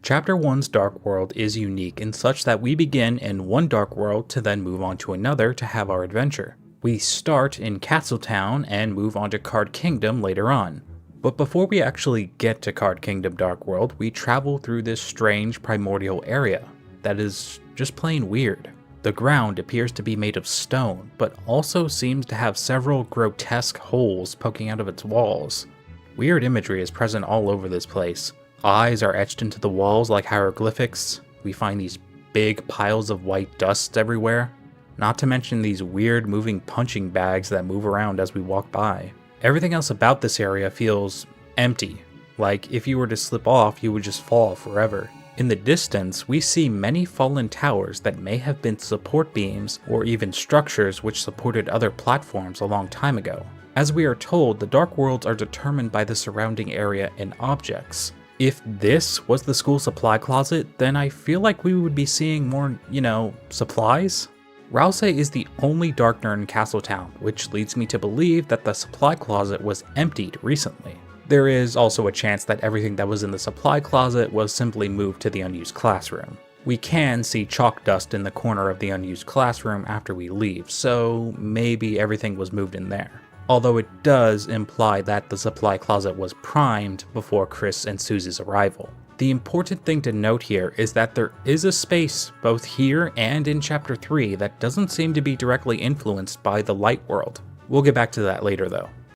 Chapter 1's Dark World is unique in such that we begin in one dark world to then move on to another to have our adventure. We start in Castletown and move on to Card Kingdom later on. But before we actually get to Card Kingdom Dark World, we travel through this strange primordial area that is just plain weird. The ground appears to be made of stone, but also seems to have several grotesque holes poking out of its walls. Weird imagery is present all over this place. Eyes are etched into the walls like hieroglyphics. We find these big piles of white dust everywhere. Not to mention these weird moving punching bags that move around as we walk by. Everything else about this area feels empty. Like if you were to slip off, you would just fall forever. In the distance, we see many fallen towers that may have been support beams or even structures which supported other platforms a long time ago. As we are told, the Dark Worlds are determined by the surrounding area and objects. If this was the school supply closet, then I feel like we would be seeing more, supplies? Rouse is the only Darkner in Castletown, which leads me to believe that the supply closet was emptied recently. There is also a chance that everything that was in the supply closet was simply moved to the unused classroom. We can see chalk dust in the corner of the unused classroom after we leave, so maybe everything was moved in there. Although it does imply that the supply closet was primed before Chris and Susie's arrival. The important thing to note here is that there is a space both here and in Chapter 3 that doesn't seem to be directly influenced by the light world. We'll get back to that later though.